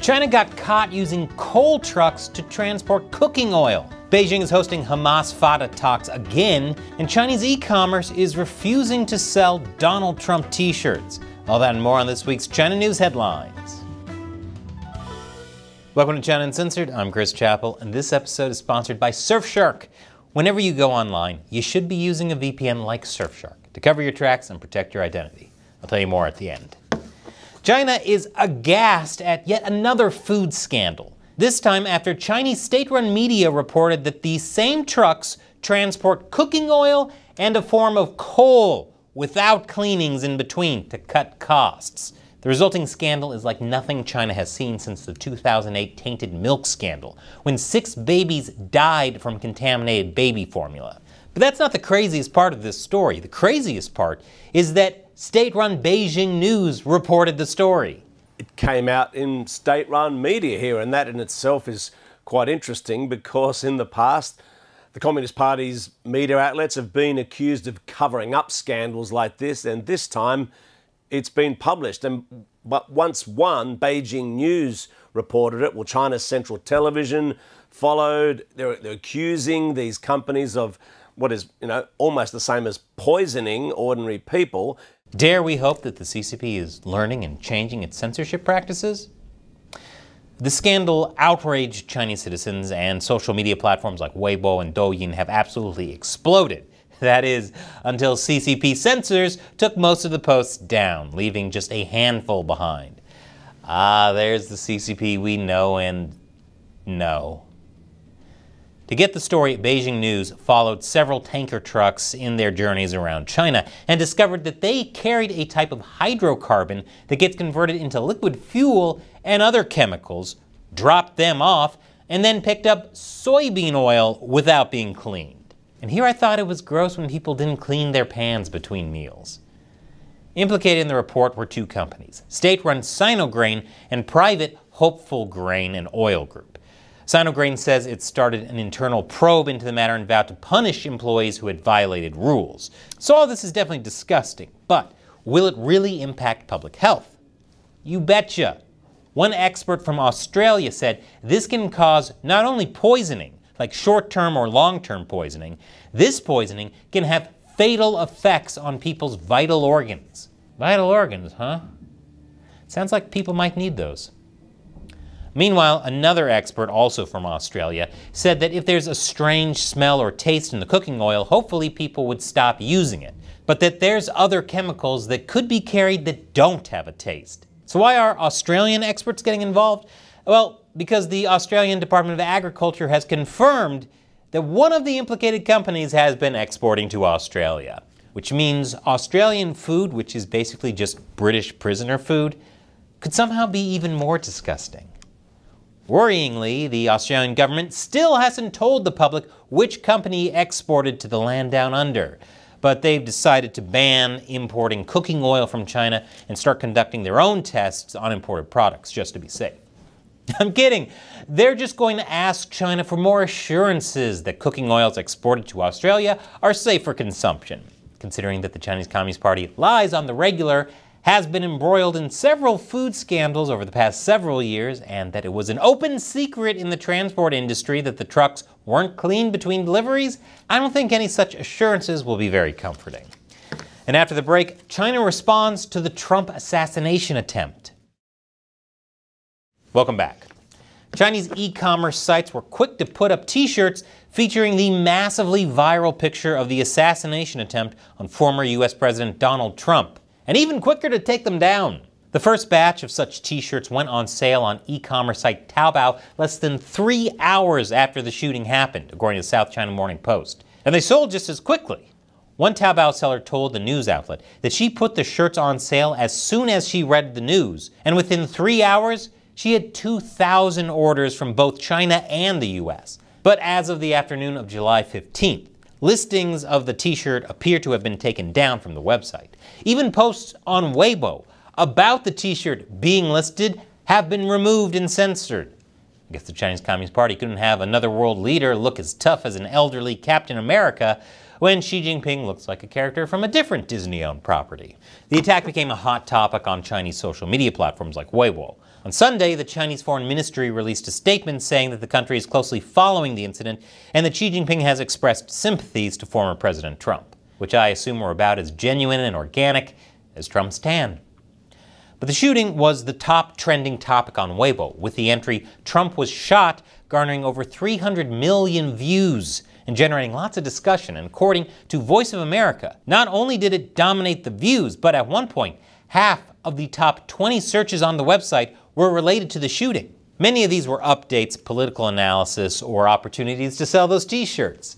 China got caught using coal trucks to transport cooking oil. Beijing is hosting Hamas-Fatah talks again, and Chinese e-commerce is refusing to sell Donald Trump t-shirts. All that and more on this week's China News Headlines. Welcome to China Uncensored. I'm Chris Chappell, and this episode is sponsored by Surfshark. Whenever you go online, you should be using a VPN like Surfshark to cover your tracks and protect your identity. I'll tell you more at the end. China is aghast at yet another food scandal. This time after Chinese state-run media reported that these same trucks transport cooking oil and a form of coal without cleanings in between to cut costs. The resulting scandal is like nothing China has seen since the 2008 tainted milk scandal, when 6 babies died from contaminated baby formula. But that's not the craziest part of this story. The craziest part is that state-run Beijing News reported the story. It came out in state-run media here, and that in itself is quite interesting because in the past, the Communist Party's media outlets have been accused of covering up scandals like this, and this time it's been published. But once one, Beijing News reported it, well, China's Central Television followed. They're accusing these companies of what is, almost the same as poisoning ordinary people. Dare we hope that the CCP is learning and changing its censorship practices? The scandal outraged Chinese citizens, and social media platforms like Weibo and Douyin have absolutely exploded. That is, until CCP censors took most of the posts down, leaving just a handful behind. Ah, there's the CCP we know and know. To get the story, Beijing News followed several tanker trucks in their journeys around China and discovered that they carried a type of hydrocarbon that gets converted into liquid fuel and other chemicals, dropped them off, and then picked up soybean oil without being cleaned. And here I thought it was gross when people didn't clean their pans between meals. Implicated in the report were 2 companies, state-run Sinograin and private Hopeful Grain and Oil Group. Sinograin says it started an internal probe into the matter and vowed to punish employees who had violated rules. So all this is definitely disgusting, but will it really impact public health? You betcha. One expert from Australia said this can cause not only poisoning, like short-term or long-term poisoning, this poisoning can have fatal effects on people's vital organs. Vital organs, huh? Sounds like people might need those. Meanwhile, another expert, also from Australia, said that if there's a strange smell or taste in the cooking oil, hopefully people would stop using it, but that there's other chemicals that could be carried that don't have a taste. So why are Australian experts getting involved? Well, because the Australian Department of Agriculture has confirmed that one of the implicated companies has been exporting to Australia, which means Australian food, which is basically just British prisoner food, could somehow be even more disgusting. Worryingly, the Australian government still hasn't told the public which company exported to the land down under, but they've decided to ban importing cooking oil from China and start conducting their own tests on imported products just to be safe. I'm kidding. They're just going to ask China for more assurances that cooking oils exported to Australia are safe for consumption, considering that the Chinese Communist Party lies on the regular, has been embroiled in several food scandals over the past several years, and that it was an open secret in the transport industry that the trucks weren't cleaned between deliveries. I don't think any such assurances will be very comforting. And after the break, China responds to the Trump assassination attempt. Welcome back. Chinese e-commerce sites were quick to put up t-shirts featuring the massively viral picture of the assassination attempt on former US President Donald Trump, and even quicker to take them down. The first batch of such t-shirts went on sale on e-commerce site Taobao less than 3 hours after the shooting happened, according to the South China Morning Post. And they sold just as quickly. One Taobao seller told the news outlet that she put the shirts on sale as soon as she read the news, and within 3 hours, she had 2,000 orders from both China and the US. But as of the afternoon of July 15th, listings of the t-shirt appear to have been taken down from the website. Even posts on Weibo about the t-shirt being listed have been removed and censored. I guess the Chinese Communist Party couldn't have another world leader look as tough as an elderly Captain America when Xi Jinping looks like a character from a different Disney-owned property. The attack became a hot topic on Chinese social media platforms like Weibo. On Sunday, the Chinese Foreign Ministry released a statement saying that the country is closely following the incident and that Xi Jinping has expressed sympathies to former President Trump, which I assume were about as genuine and organic as Trump's tan. But the shooting was the top trending topic on Weibo, with the entry, "Trump was shot," garnering over 300 million views and generating lots of discussion. And according to Voice of America, not only did it dominate the views, but at one point, half of the top 20 searches on the website were related to the shooting. Many of these were updates, political analysis, or opportunities to sell those t-shirts.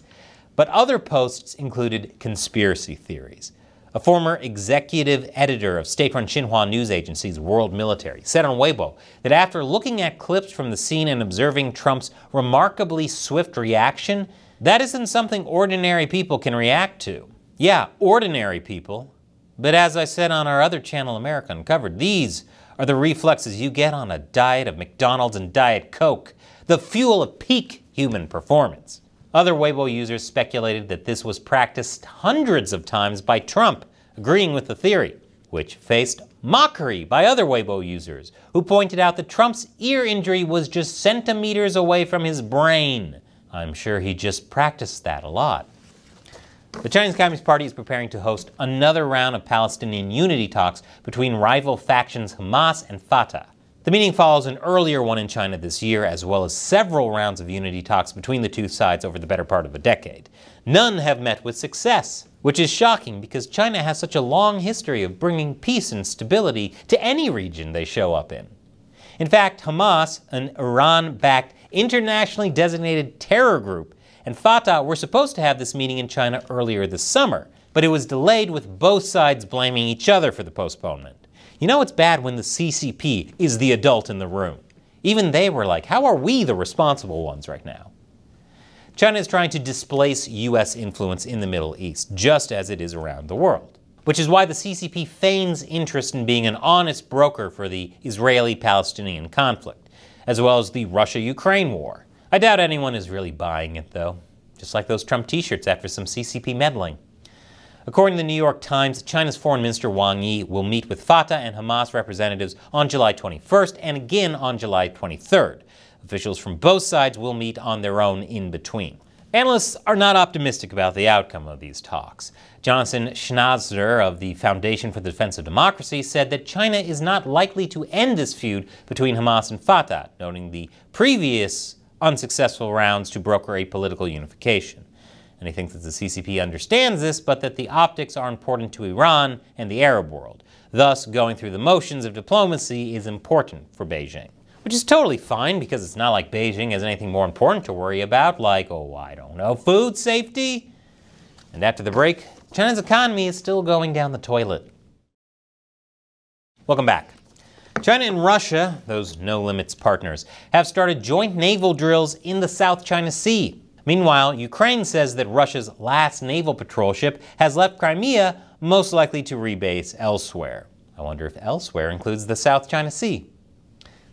But other posts included conspiracy theories. A former executive editor of state-run Xinhua news agency's World Military said on Weibo that after looking at clips from the scene and observing Trump's remarkably swift reaction, that isn't something ordinary people can react to. Yeah, ordinary people. But as I said on our other channel, America Uncovered, these are the reflexes you get on a diet of McDonald's and Diet Coke, the fuel of peak human performance. Other Weibo users speculated that this was practiced hundreds of times by Trump, agreeing with the theory, which faced mockery by other Weibo users, who pointed out that Trump's ear injury was just centimeters away from his brain. I'm sure he just practiced that a lot. The Chinese Communist Party is preparing to host another round of Palestinian unity talks between rival factions Hamas and Fatah. The meeting follows an earlier one in China this year, as well as several rounds of unity talks between the two sides over the better part of a decade. None have met with success, which is shocking because China has such a long history of bringing peace and stability to any region they show up in. In fact, Hamas, an Iran-backed, internationally designated terror group, and Fatah were supposed to have this meeting in China earlier this summer, but it was delayed with both sides blaming each other for the postponement. You know it's bad when the CCP is the adult in the room. Even they were like, how are we the responsible ones right now? China is trying to displace U.S. influence in the Middle East, just as it is around the world. Which is why the CCP feigns interest in being an honest broker for the Israeli-Palestinian conflict, as well as the Russia-Ukraine war. I doubt anyone is really buying it, though, just like those Trump t-shirts after some CCP meddling. According to the New York Times, China's Foreign Minister Wang Yi will meet with Fatah and Hamas representatives on July 21st and again on July 23rd. Officials from both sides will meet on their own in between. Analysts are not optimistic about the outcome of these talks. Jonathan Schnauzler of the Foundation for the Defense of Democracy said that China is not likely to end this feud between Hamas and Fatah, noting the previous unsuccessful rounds to broker a political unification. And he thinks that the CCP understands this, but that the optics are important to Iran and the Arab world. Thus, going through the motions of diplomacy is important for Beijing. Which is totally fine, because it's not like Beijing has anything more important to worry about, like, oh, I don't know, food safety? And after the break, China's economy is still going down the toilet. Welcome back. China and Russia, those no-limits partners, have started joint naval drills in the South China Sea. Meanwhile, Ukraine says that Russia's last naval patrol ship has left Crimea, most likely to rebase elsewhere. I wonder if elsewhere includes the South China Sea.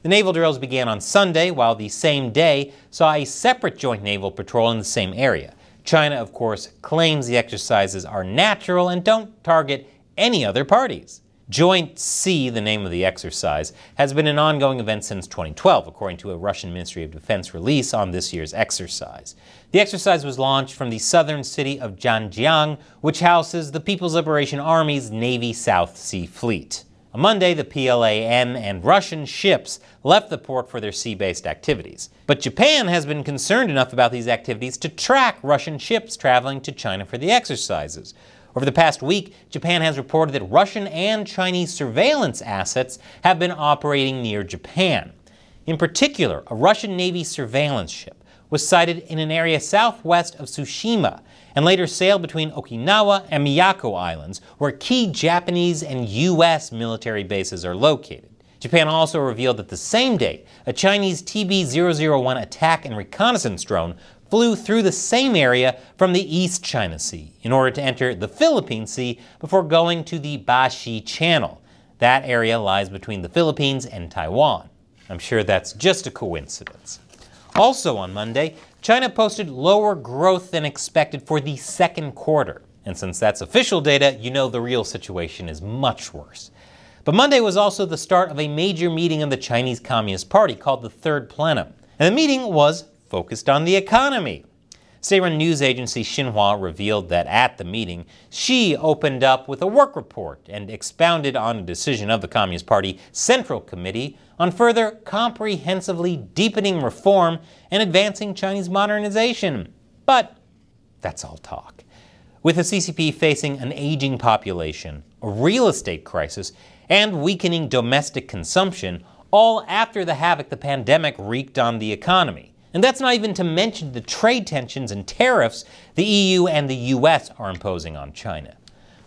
The naval drills began on Sunday, while the same day saw a separate joint naval patrol in the same area. China, of course, claims the exercises are natural and don't target any other parties. Joint Sea, the name of the exercise, has been an ongoing event since 2012, according to a Russian Ministry of Defense release on this year's exercise. The exercise was launched from the southern city of Zhanjiang, which houses the People's Liberation Army's Navy South Sea Fleet. On Monday, the PLAN and Russian ships left the port for their sea-based activities. But Japan has been concerned enough about these activities to track Russian ships traveling to China for the exercises. Over the past week, Japan has reported that Russian and Chinese surveillance assets have been operating near Japan. In particular, a Russian Navy surveillance ship was sighted in an area southwest of Tsushima and later sailed between Okinawa and Miyako Islands, where key Japanese and U.S. military bases are located. Japan also revealed that the same day, a Chinese TB-001 attack and reconnaissance drone flew through the same area from the East China Sea in order to enter the Philippine Sea before going to the Bashi Channel. That area lies between the Philippines and Taiwan. I'm sure that's just a coincidence. Also on Monday, China posted lower growth than expected for the second quarter. And since that's official data, you know the real situation is much worse. But Monday was also the start of a major meeting of the Chinese Communist Party called the Third Plenum. And the meeting was focused on the economy. State-run news agency Xinhua revealed that at the meeting, Xi opened up with a work report and expounded on a decision of the Communist Party Central Committee on further comprehensively deepening reform and advancing Chinese modernization. But that's all talk. With the CCP facing an aging population, a real estate crisis, and weakening domestic consumption, all after the havoc the pandemic wreaked on the economy. And that's not even to mention the trade tensions and tariffs the EU and the US are imposing on China.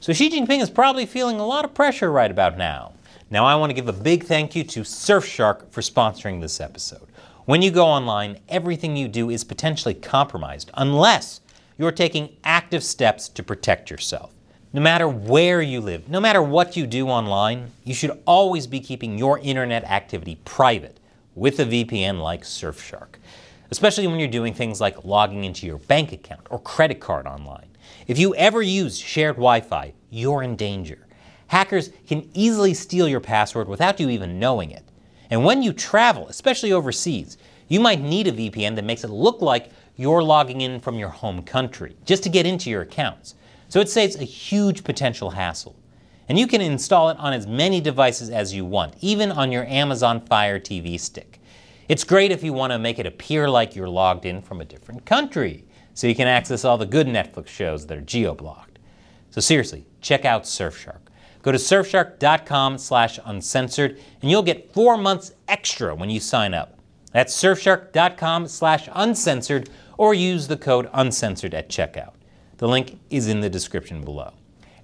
So Xi Jinping is probably feeling a lot of pressure right about now. Now I want to give a big thank you to Surfshark for sponsoring this episode. When you go online, everything you do is potentially compromised unless you're taking active steps to protect yourself. No matter where you live, no matter what you do online, you should always be keeping your internet activity private with a VPN like Surfshark. Especially when you're doing things like logging into your bank account or credit card online. If you ever use shared Wi-Fi, you're in danger. Hackers can easily steal your password without you even knowing it. And when you travel, especially overseas, you might need a VPN that makes it look like you're logging in from your home country, just to get into your accounts. So it saves a huge potential hassle. And you can install it on as many devices as you want, even on your Amazon Fire TV stick. It's great if you want to make it appear like you're logged in from a different country, so you can access all the good Netflix shows that are geo-blocked. So seriously, check out Surfshark. Go to surfshark.com/uncensored and you'll get 4 months extra when you sign up. That's surfshark.com/uncensored or use the code uncensored at checkout. The link is in the description below.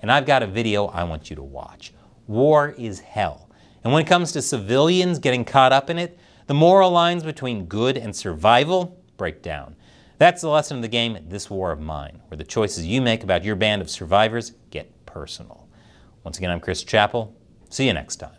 And I've got a video I want you to watch. War is hell. And when it comes to civilians getting caught up in it, the moral lines between good and survival break down. That's the lesson of the game, This War of Mine, where the choices you make about your band of survivors get personal. Once again, I'm Chris Chappell. See you next time.